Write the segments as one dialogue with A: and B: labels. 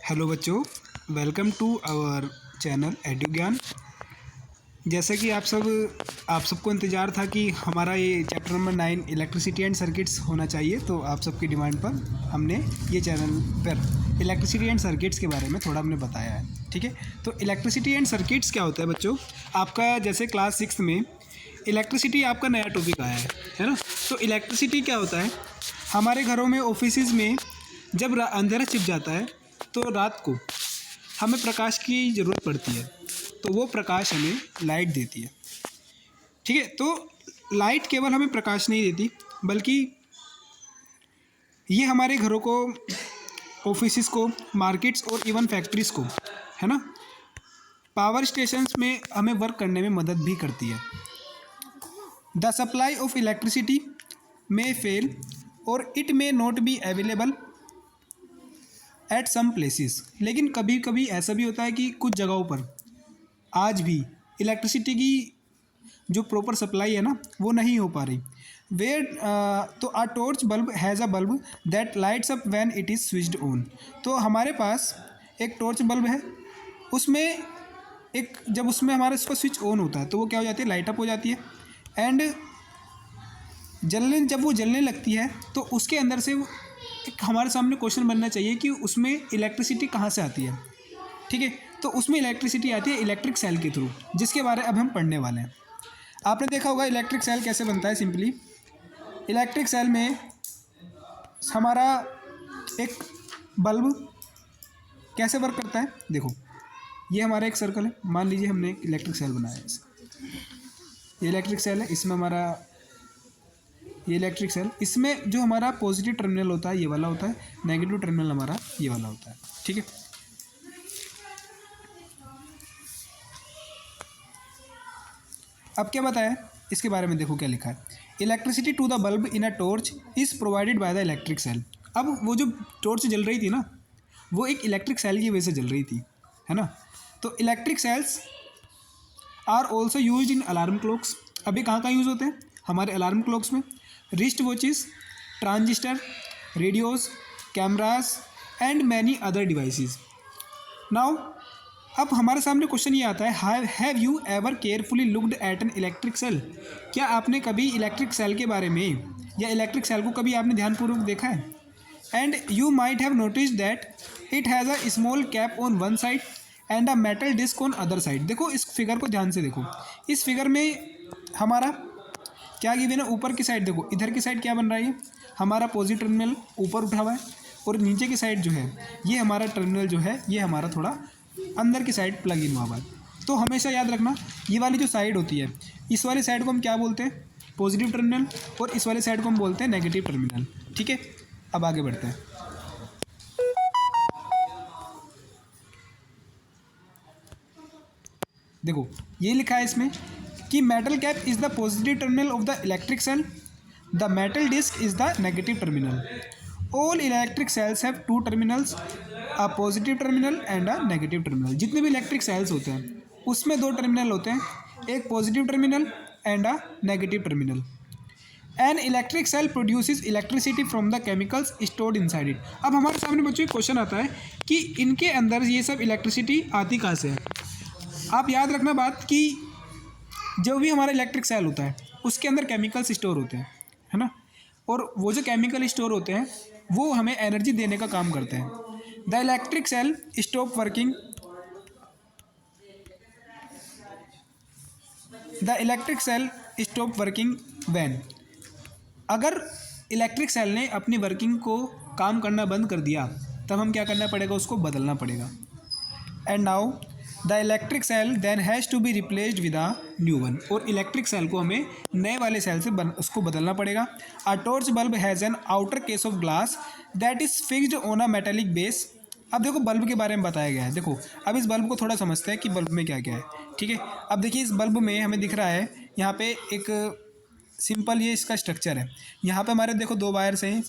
A: Hello बच्चों, welcome to our channel एडु ज्ञान। जैसा कि आप सबको इंतज़ार था कि हमारा ये chapter number 9 electricity and circuits होना चाहिए, तो आप सबकी डिमांड पर हमने ये चैनल पर इलेक्ट्रिसिटी एंड सर्किट्स के बारे में थोड़ा हमने बताया है। ठीक है, तो इलेक्ट्रिसिटी एंड सर्किट्स क्या होता है बच्चों? आपका जैसे क्लास 6 में इलेक्ट्रिसिटी आपका नया टॉपिक आया है ना? तो इलेक्ट्रिसिटी क्या होता है? हमारे घरों में, ऑफिसेज में जब अंधेरा छिप जाता है तो रात को हमें प्रकाश की ज़रूरत पड़ती है, तो वो प्रकाश हमें लाइट देती है। ठीक है, तो लाइट केवल हमें प्रकाश नहीं देती, बल्कि ये हमारे घरों को, ऑफिसेस को, मार्केट्स और इवन फैक्ट्रीज़ को, है ना, पावर स्टेशंस में हमें वर्क करने में मदद भी करती है। The supply of electricity may fail और it may not be available at some places. लेकिन कभी कभी ऐसा भी होता है कि कुछ जगहों पर आज भी इलेक्ट्रिसिटी की जो प्रॉपर सप्लाई है ना, वो नहीं हो पा रही। वेयर तो a torch bulb has a bulb that lights up when it is switched on. तो हमारे पास एक टॉर्च बल्ब है, उसमें जब उसमें हमारा इसका स्विच ऑन होता है तो वो क्या हो जाती है, लाइट अप हो जाती है। एंड जब वो जलने लगती है तो उसके अंदर से एक हमारे सामने क्वेश्चन बनना चाहिए कि उसमें इलेक्ट्रिसिटी कहाँ से आती है। ठीक है, तो उसमें इलेक्ट्रिसिटी आती है इलेक्ट्रिक सेल के थ्रू, जिसके बारे अब हम पढ़ने वाले हैं। आपने देखा होगा इलेक्ट्रिक सेल कैसे बनता है। सिंपली इलेक्ट्रिक सेल में हमारा एक बल्ब कैसे वर्क करता है, देखो ये हमारा एक सर्कल है, मान लीजिए हमने एक इलेक्ट्रिक सेल बनाया है। ये इलेक्ट्रिक सेल है, इसमें हमारा ये इलेक्ट्रिक सेल, इसमें जो हमारा पॉजिटिव टर्मिनल होता है ये वाला होता है, नेगेटिव टर्मिनल हमारा ये वाला होता है। ठीक है, अब क्या बताया इसके बारे में, देखो क्या लिखा है। Electricity to the bulb in a torch is provided by the electric cell. अब वो जो टॉर्च जल रही थी ना, वो एक इलेक्ट्रिक सेल की वजह से जल रही थी, है ना। तो electric cells are also use in alarm clocks. अभी कहाँ यूज़ होते हैं? हमारे अलार्म क्लॉक्स में, wrist watches, transistor, radios, cameras and many other devices. Now अब हमारे सामने क्वेश्चन ये आता है, have you ever carefully looked at an electric cell? क्या आपने कभी इलेक्ट्रिक सेल के बारे में या इलेक्ट्रिक सेल को कभी आपने ध्यानपूर्वक देखा है? And you might have notice that it has a small cap on one side and a metal disc on other side. देखो इस फिगर को ध्यान से देखो। इस फिगर में हमारा क्या गिवन है? ऊपर की साइड देखो, इधर की साइड क्या बन रहा है, हमारा पॉजिटिव टर्मिनल ऊपर उठा हुआ है, और नीचे की साइड जो है ये हमारा टर्मिनल जो है ये हमारा थोड़ा अंदर की साइड प्लग इन हुआ हुआ है। तो हमेशा याद रखना, ये वाली जो साइड होती है, इस वाली साइड को हम क्या बोलते हैं? पॉजिटिव टर्मिनल, और इस वाली साइड को हम बोलते हैं नेगेटिव टर्मिनल। ठीक है, अब आगे बढ़ते हैं। देखो ये लिखा है इसमें कि metal cap is the positive terminal of the electric cell, the metal disc is the negative terminal. All electric cells have two terminals, a positive terminal and a negative terminal. जितने भी इलेक्ट्रिक सेल्स होते हैं उसमें दो terminal होते हैं, एक positive terminal and a negative terminal. An electric cell produces electricity from the chemicals stored inside it. अब हमारे सामने बच्चों एक क्वेश्चन आता है कि इनके अंदर ये सब इलेक्ट्रिसिटी आती कहाँ से है। आप याद रखना बात कि जो भी हमारा इलेक्ट्रिक सेल होता है उसके अंदर केमिकल्स स्टोर होते हैं, है ना, और वो जो केमिकल स्टोर होते हैं वो हमें एनर्जी देने का काम करते हैं। The electric cell stop working, the electric cell stop working when. अगर इलेक्ट्रिक सेल ने अपनी वर्किंग को, काम करना बंद कर दिया, तब हम क्या करना पड़ेगा, उसको बदलना पड़ेगा। And now the electric cell then has to be replaced with a new one. और इलेक्ट्रिक सेल को हमें नए वाले सेल से उसको बदलना पड़ेगा। A torch bulb has an outer case of glass that is fixed on a metallic base. अब देखो बल्ब के बारे में बताया गया है। देखो अब इस बल्ब को थोड़ा समझते हैं कि बल्ब में क्या क्या है। ठीक है, अब देखिए इस बल्ब में हमें दिख रहा है यहाँ पे एक सिंपल ये इसका स्ट्रक्चर है। यहाँ पे हमारे देखो दो वायर्स हैं,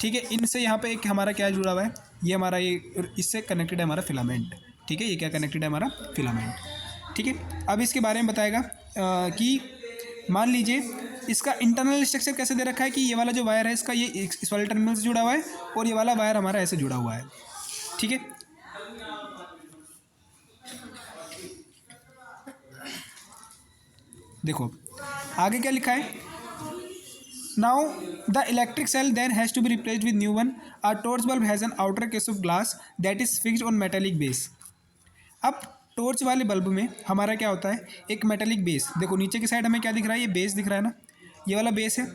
A: ठीक है, इनसे यहाँ पे एक हमारा क्या जुड़ा हुआ है, ये हमारा ये इससे कनेक्टेड है हमारा फिलामेंट। ठीक है, ये क्या कनेक्टेड है, हमारा फिलामेंट। ठीक है, अब इसके बारे में बताएगा कि मान लीजिए इसका इंटरनल स्ट्रक्चर कैसे दे रखा है कि ये वाला जो वायर है इसका ये इस वाले टर्मिनल से जुड़ा हुआ है और ये वाला वायर हमारा ऐसे जुड़ा हुआ है। ठीक है, देखो आगे क्या लिखा है, now the electric cell then has to be replaced with new one. A torch bulb has an outer case of glass that is fixed on metallic base. अब टॉर्च वाले बल्ब में हमारा क्या होता है, एक मेटेलिक बेस, देखो नीचे की साइड हमें क्या दिख रहा है, ये बेस दिख रहा है ना, ये वाला बेस है,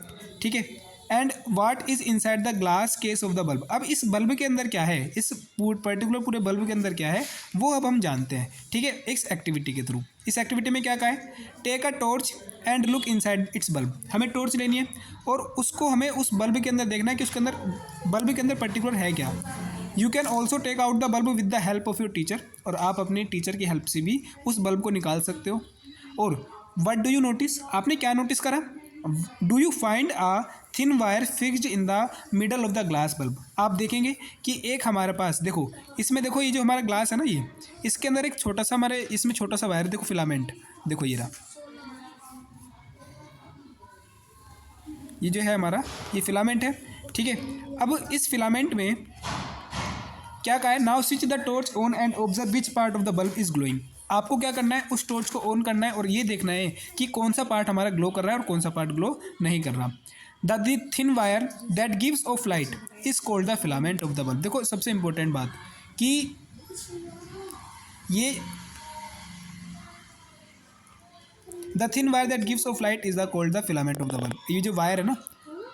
A: ठीक है। And what is inside the glass case of the bulb. अब इस बल्ब के अंदर क्या है, इस पर्टिकुलर पूरे बल्ब के अंदर क्या है वो अब हम जानते हैं, ठीक है, इस एक्टिविटी के थ्रू। इस एक्टिविटी में क्या कहा है, take a torch and look inside its bulb. हमें टॉर्च लेनी है और उसको हमें उस बल्ब के अंदर देखना है कि उसके अंदर बल्ब के अंदर पर्टिकुलर है क्या। You can also take out the bulb with the help of your teacher. और आप अपने टीचर की हेल्प से भी उस बल्ब को निकाल सकते हो। और वट डू यू नोटिस, आपने क्या नोटिस करा, do you find a thin wire fixed in the middle of the glass bulb. आप देखेंगे कि एक हमारे पास, देखो इसमें, देखो ये जो हमारा ग्लास है ना, ये इसके अंदर एक छोटा सा हमारे इसमें छोटा सा वायर, देखो फिलामेंट, देखो ये रहा, ये जो है हमारा ये फिलामेंट है, ठीक है। अब इस फिलामेंट में क्या कहा है, now switch the torch on and observe which part of the bulb is glowing. आपको क्या करना है, उस टॉर्च को ऑन करना है और ये देखना है कि कौन सा पार्ट हमारा ग्लो कर रहा है और कौन सा पार्ट ग्लो नहीं कर रहा। The thin wire that gives off light is called the filament of the bulb. देखो सबसे इंपॉर्टेंट बात कि ये the thin wire that gives off light is the called the filament of the bulb. ये जो वायर है ना,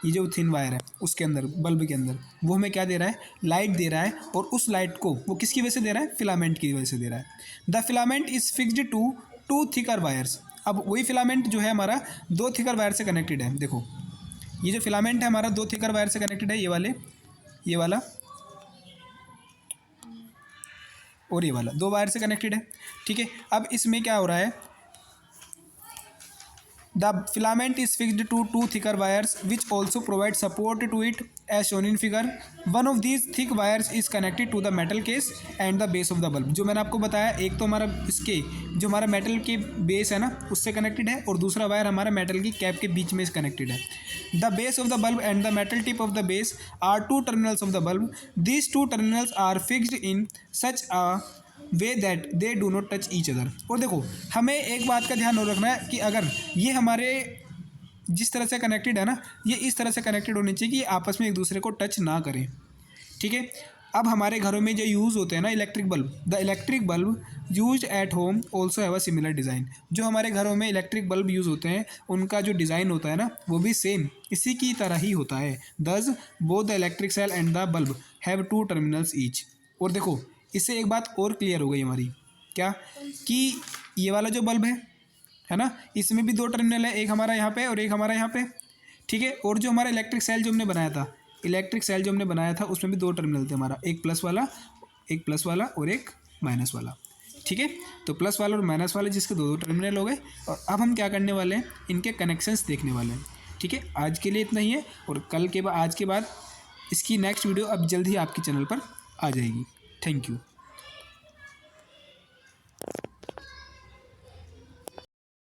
A: ये जो थिन वायर है उसके अंदर, बल्ब के अंदर, वो हमें क्या दे रहा है, लाइट दे रहा है। और उस लाइट को वो किसकी वजह से दे रहा है, फिलामेंट की वजह से दे रहा है। The filament is fixed to two thicker wires. अब वही फिलामेंट जो है हमारा दो थिकर वायर से कनेक्टेड है। देखो ये जो फिलामेंट है हमारा दो थिकर वायर से कनेक्टेड है, ये वाले, ये वाला और ये वाला, दो वायर से कनेक्टेड है, ठीक है। अब इसमें क्या हो रहा है, the filament is fixed to two thicker wires which also provide support to it as shown in figure. One of these thick wires is connected to the metal case and the base of the bulb. जो मैंने आपको बताया, एक तो हमारा इसके जो हमारा मेटल के बेस है ना उससे कनेक्टेड है और दूसरा वायर हमारा मेटल की कैप के बीच में कनेक्टेड है। The base of the bulb and the metal tip of the base are two terminals of the bulb. These two terminals are fixed in such a way that they do not touch each other. और देखो हमें एक बात का ध्यान और रखना है कि अगर ये हमारे जिस तरह से कनेक्टेड है ना, ये इस तरह से कनेक्टेड होनी चाहिए कि आपस में एक दूसरे को टच ना करें, ठीक है। अब हमारे घरों में जो यूज़ होते हैं ना electric bulb, the electric bulb use at home also have a similar design. जो हमारे घरों में इलेक्ट्रिक बल्ब यूज़ होते हैं उनका जो डिज़ाइन होता है ना वो भी सेम इसी की तरह ही होता है। Thus both the electric cell and the bulb have two terminals each. और देखो इससे एक बात और क्लियर हो गई हमारी, क्या, कि ये वाला जो बल्ब है ना, इसमें भी दो टर्मिनल है, एक हमारा यहाँ पे और एक हमारा यहाँ पे, ठीक है। और जो हमारा इलेक्ट्रिक सेल जो हमने बनाया था उसमें भी दो टर्मिनल थे हमारा, एक प्लस वाला और एक माइनस वाला, ठीक है। तो प्लस वाला और माइनस वाले जिसके दो टर्मिनल हो गए। और अब हम क्या करने वाले हैं, इनके कनेक्शंस देखने वाले हैं, ठीक है। आज के लिए इतना ही है और आज के बाद इसकी नेक्स्ट वीडियो अब जल्द ही आपके चैनल पर आ जाएगी। Thank you.